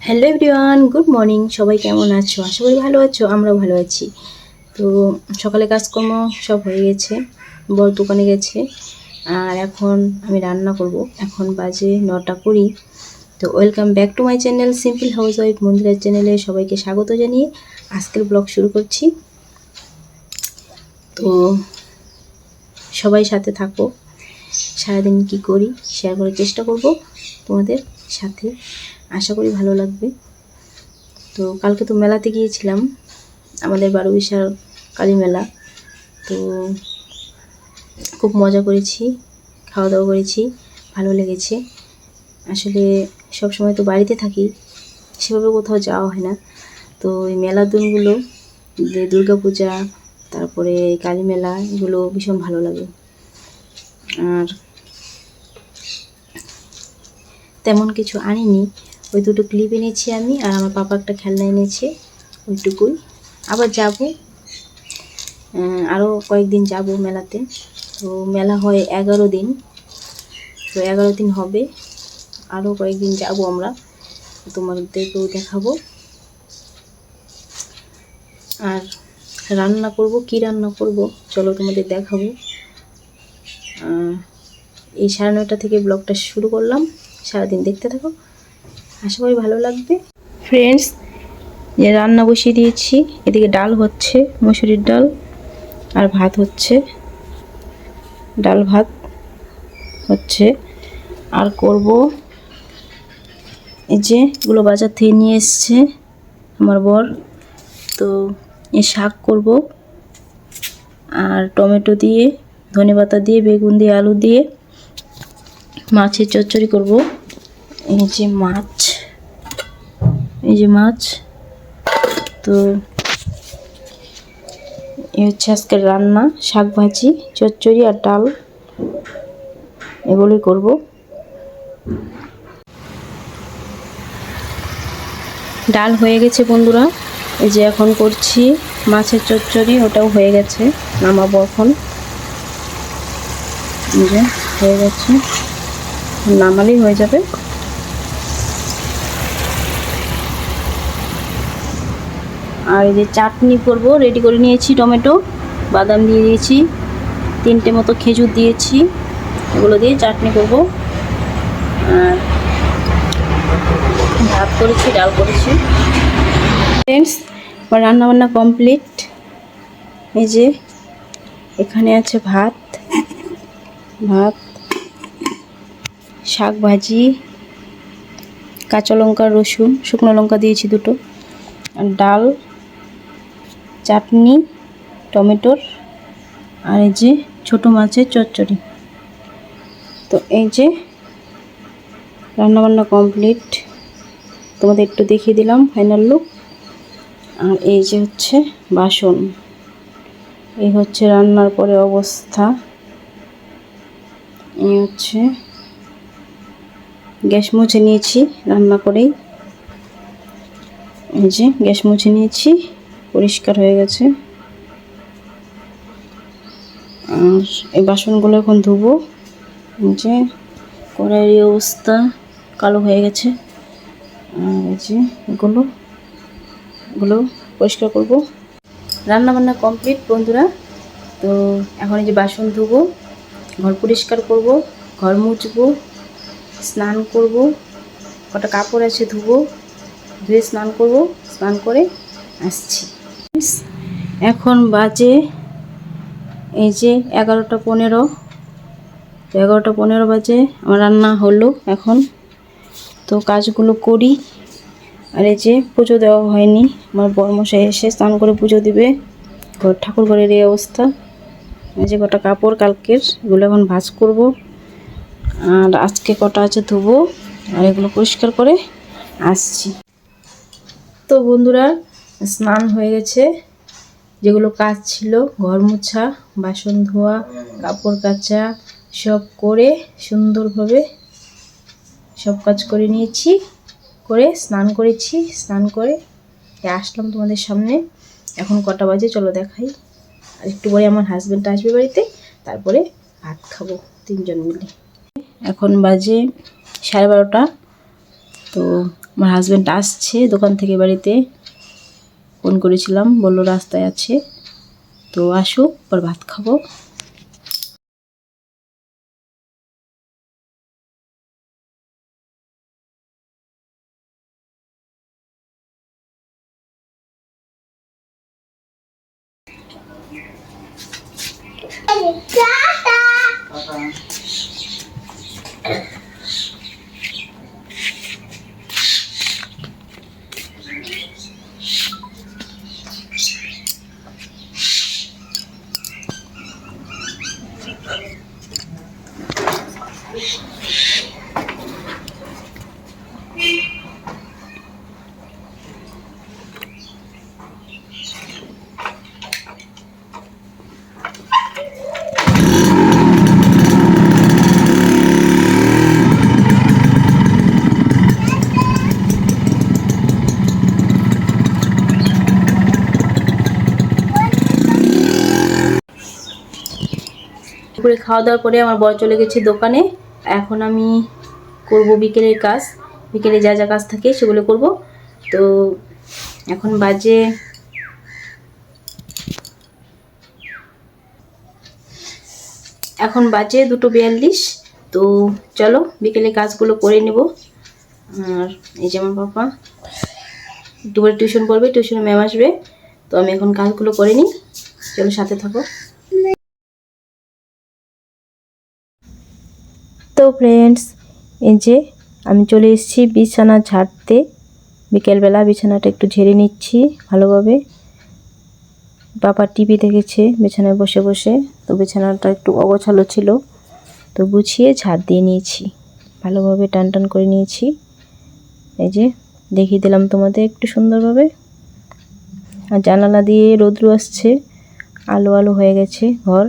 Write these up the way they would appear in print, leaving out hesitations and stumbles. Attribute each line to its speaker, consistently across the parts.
Speaker 1: Hello everyone, good morning. সবাই কেমন আছো? আশা করি ভালো আছো। আমরাও ভালো আছি। তো সকালে কাজকর্ম সব হয়ে গেছে, বর দোকানে গেছে, আর এখন আমি রান্না করব। এখন বাজে 9:20। তো welcome back to my channel simple housewife মন্দিরার চ্যানেলে সবাইকে স্বাগত জানিয়ে আজকের ব্লগ শুরু করছি। তো সবাই সাথে থাকো, সারাদিন কি করি শেয়ার করার চেষ্টা করব তোমাদের সাথে। আশা করি ভালো লাগবে। তো কালকে তো মেলাতে গিয়েছিলাম, আমাদের 12 কালী মেলা। তো খুব মজা করেছি, খাওয়া দাওয়া করেছি, ভালো লেগেছে। আসলে সব সময় তো বাড়িতে থাকি, সেভাবে কোথাও যাওয়া হয় না। তো এই মেলার দিনগুলো, যে দুর্গা পূজা, তারপরে কালী মেলা, এগুলো ভীষণ ভালো লাগে। আর তেমন কিছু আনিনি, ওই দুটো ক্লিপ এনেছি আমি, আর আমার পাপা একটা খেলনা এনেছে, ওইটুকুই। আবার যাব, আরও কয়েকদিন যাব মেলাতে। তো মেলা হয় 11 দিন, তো 11 দিন হবে, আরও কয়েকদিন যাব আমরা, তোমাদেরকেও দেখাবো। আর রান্না করব, কি রান্না করব চলো তোমাদের দেখাবো। এই 9:30 থেকে ব্লগটা শুরু করলাম, সারাদিন দেখতে থাকো, আশা করি ভালো লাগবে। ফ্রেন্ডস, যে রান্না বসিয়ে দিয়েছি, এদিকে ডাল হচ্ছে, মসুরির ডাল, আর ভাত হচ্ছে, ডাল ভাত হচ্ছে। আর করব এই যে এগুলো বাজার থেকে নিয়ে এসছে আমার বর, তো এই শাক করব, আর টমেটো দিয়ে, ধনেপাতা দিয়ে, বেগুন দিয়ে, আলু দিয়ে মাছের চচ্চড়ি করব। এই যে মাছ, এই যে মাছ। তো এই হচ্ছে আজকের রান্না, শাক ভাজি, চচ্চড়ি আর ডাল, এগুলোই করব। ডাল হয়ে গেছে বন্ধুরা, এই যে এখন করছি মাছের চচ্চড়ি, ওটাও হয়ে গেছে, নামাবো এখন। এই যে হয়ে গেছে, নামালেই হয়ে যাবে। আর এই যে চাটনি করব, রেডি করে নিয়েছি, টমেটো, বাদাম দিয়ে দিয়েছি, 3টে মতো খেজুর দিয়েছি, এগুলো দিয়ে চাটনি করব। আর ভাত করেছি, ডাল করেছি। ফ্রেন্ডস, আমার রান্নাবান্না কমপ্লিট। এই যে এখানে আছে ভাত, শাক ভাজি, কাঁচা লঙ্কা, রসুন, শুকনো লঙ্কা দিয়েছি 2টো, আর ডাল, চাটনি টমেটোর, আর এই যে ছোটো মাছের চচ্চড়ি। তো এই যে রান্নাবান্না কমপ্লিট, তোমাদের একটু দেখিয়ে দিলাম ফাইনাল লুক। আর এই যে হচ্ছে বাসন, এই হচ্ছে রান্নার পরে অবস্থা। এই হচ্ছে গ্যাস মুছে নিয়েছি রান্না করেই, এই যে গ্যাস মুছে নিয়েছি, পরিষ্কার হয়ে গেছে। আর এই বাসনগুলো এখন ধুবো। এই যে কড়াইয়ের অবস্থা কালো হয়ে গেছে, আর এই যে এগুলো পরিষ্কার করব। রান্নাবান্না কমপ্লিট বন্ধুরা। তো এখন এই যে বাসন ধুবো, ঘর পরিষ্কার করব, ঘর মুছবো, স্নান করব, কটা কাপড় আছে ধুবো, ধুয়ে স্নান করব, স্নান করে আসছি। এখন বাজে এই যে 11:15, 11:15 বাজে, আমার রান্না হলো এখন। তো কাজগুলো করি। আর এই যে পুজো দেওয়া হয়নি, আমার বর্মশাই এসে স্নান করে পুজো দিবে। ঠাকুর ঘরের এই অবস্থা। এই যে কটা কাপড় কালকের, এগুলো এখন ভাঁজ করব, আর আজকে কটা আছে ধুবো, আর এগুলো পরিষ্কার করে আসছি। তো বন্ধুরা, স্নান হয়ে গেছে, যেগুলো কাজ ছিল, ঘর মোছা, বাসন ধোয়া, কাপড় কাচা, সব করে সুন্দরভাবে সব কাজ করে নিয়েছি, করে স্নান করেছি, স্নান করে আসলাম তোমাদের সামনে। এখন কটা বাজে চলো দেখাই। আর একটু পরে আমার হাজব্যান্ড আসবে বাড়িতে, তারপরে ভাত খাবো 3জন মিলে। এখন বাজে 12:30। তো আমার হাজব্যান্ড আসছে দোকান থেকে বাড়িতে, ফোন করেছিলাম, বললো রাস্তায় আছে, তো আসুক পর ভাত খাবো। দুপুরে খাওয়া দাওয়ার পরে আমার বর চলে গেছে দোকানে। এখন আমি করব বিকেলের কাজ, বিকেলে যা যা কাজ থাকে সেগুলো করব। তো এখন বাজে বাজে 2:42। তো চলো বিকেলে কাজগুলো করে নেব। আর এই যে আমার পাপা দুপুরে টিউশন পড়বে, টিউশনে ম্যাম আসবে, তো আমি এখন কাজগুলো করে নিই। চলো সাথে থাকো। তো ফ্রেন্ডস, এই যে আমি চলে এসেছি বিছানা ঝাড়তে। বিকেলবেলা বিছানাটা একটু ঝেড়ে নিচ্ছি ভালোভাবে। বাবা টিভি দেখেছে বিছানায় বসে বসে, তো বিছানাটা একটু অগোছালো ছিল, তো গুছিয়ে ঝাড় দিয়ে নিয়েছি, ভালোভাবে টান টান করে নিয়েছি। এই যে দেখিয়ে দিলাম তোমাদের একটু সুন্দরভাবে। আর জানালা দিয়ে রৌদ্র আসছে, আলো আলো হয়ে গেছে ঘর।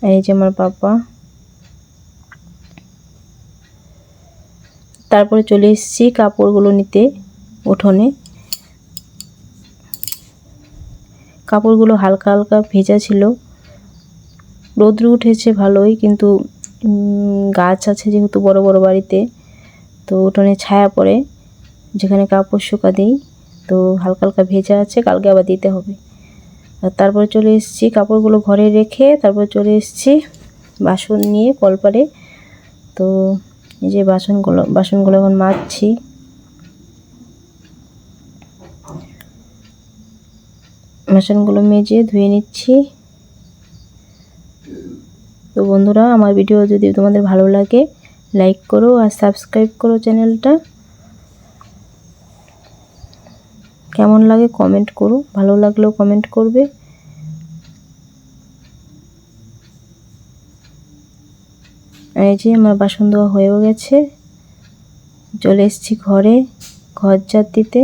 Speaker 1: আর এই যে আমার পাপা। তারপরে চলে এসেছি কাপড়গুলো নিতে উঠোনে। কাপড়গুলো হালকা হালকা ভেজা ছিল, রৌদ্র উঠেছে ভালোই, কিন্তু গাছ আছে যেহেতু বড় বড় বাড়িতে, তো উঠোনে ছায়া পড়ে যেখানে কাপড় শুকা দিই, তো হালকা হালকা ভেজা আছে, কালকে আবার দিতে হবে। আর তারপরে চলে এসেছি কাপড়গুলো ঘরে রেখে, তারপর চলে এসেছি বাসন নিয়ে কলপারে। তো এই যে বাসনগুলো এখন মাজছি। বাসনগুলো মেজে ধুয়ে নিচ্ছি। তো বন্ধুরা, আমার ভিডিও যদি তোমাদের ভালো লাগে লাইক করো আর সাবস্ক্রাইব করো চ্যানেলটা। কেমন লাগে কমেন্ট করো, ভালো লাগলেও কমেন্ট করবে। এই যে আমার বাসন ধোয়া হয়েও গেছে, চলে এসেছি ঘরে ঘর ঝাড় দিতে।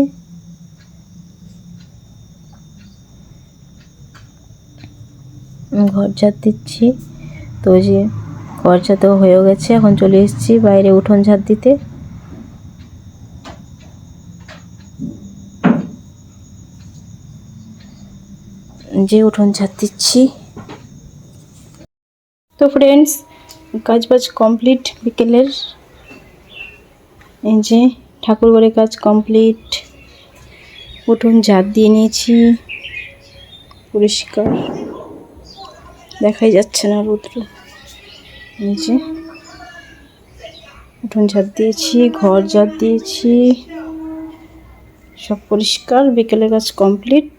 Speaker 1: ঘর ঝাড় দিচ্ছি, তো ওই যে ঘর ঝাড় দেওয়া হয়েও গেছে, এখন চলে এসেছি বাইরে উঠোন ঝাড় দিতে। যে উঠোন ঝাড় দিচ্ছি। তো ফ্রেন্ডস, কাজবাজ কমপ্লিট বিকেলের। এই যে ঠাকুর ঘরের কাজ কমপ্লিট, উঠোন ঝাড় দিয়ে নিয়েছি পরিষ্কার, দেখাই যাচ্ছে না রৌদ্র। এই যে উঠোন ঝাড় দিয়েছি, ঘর ঝাড় দিয়েছি, সব পরিষ্কার, বিকেলের কাজ কমপ্লিট।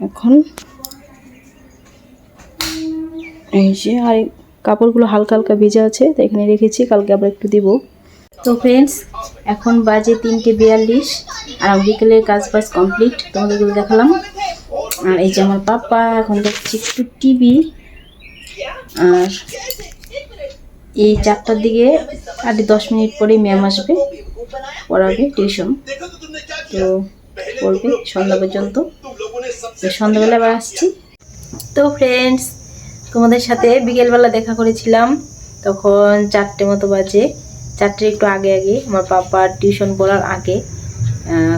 Speaker 1: এখন এই যে আর কাপড়গুলো হালকা হালকা ভেজা আছে, তো এখানে রেখেছি, কালকে আবার একটু দিব। তো ফ্রেন্ডস, এখন বাজে 3:42 আর বিকেলের কাজ বাজ কমপ্লিট, তোমাদেরগুলো দেখালাম। আর এই যে আমার পাপা এখন দেখছি একটু টিভি। আর এই 4টার দিকে আর 10 মিনিট পরেই ম্যাম আসবে, পড়াবে টিউশন, তো পড়বে সন্ধ্যা পর্যন্ত। তো সন্ধ্যাবেলা আবার আসছি। তো ফ্রেন্ডস, তোমাদের সাথে বিকেলবেলা দেখা করেছিলাম, তখন 4টে মতো বাজে, 4টের একটু আগে আগে, আমার পাপার টিউশন পড়ার আগে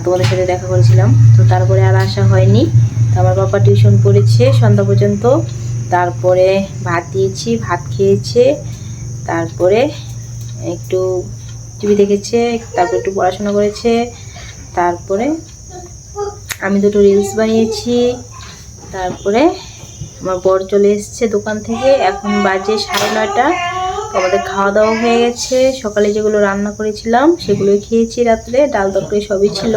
Speaker 1: তোমাদের সাথে দেখা করেছিলাম। তো তারপরে আর আসা হয়নি। তো আমার পাপা টিউশন পড়েছে সন্ধ্যা পর্যন্ত, তারপরে ভাত দিয়েছি, ভাত খেয়েছে, তারপরে একটু টিভি দেখেছে, তারপর একটু পড়াশোনা করেছে, তারপরে আমি দুটো রিলস বানিয়েছি, তারপরে আমার বর চলে এসেছে দোকান থেকে। এখন বাজে 9:30। আমাদের খাওয়া দাওয়া হয়ে গেছে। সকালে যেগুলো রান্না করেছিলাম সেগুলোই খেয়েছি, রাত্রে ডাল তরকারি সবই ছিল।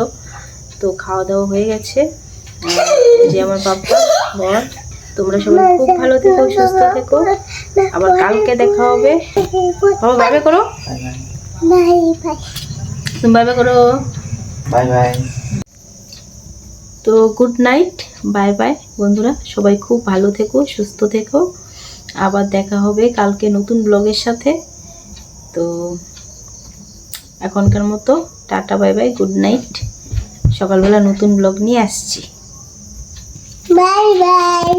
Speaker 1: তো খাওয়া দাওয়া হয়ে গেছে। যে আমার বাবা বর, তোমরা সবাই খুব ভালো থেকো, সুস্থ থেকো। আবার কালকে দেখা হবে। বাবা বাই বাই করো, তুমি বাই বাই করো,
Speaker 2: বাই বাই।
Speaker 1: তো গুড নাইট, বাই বাই বন্ধুরা। সবাই খুব ভালো থেকো, সুস্থ থেকো। আবার দেখা হবে কালকে নতুন ব্লগের সাথে। তো এখনকার মতো tata, bye bye, good night. সকালবেলা নতুন ব্লগ নিয়ে আসছি।
Speaker 3: Bye bye.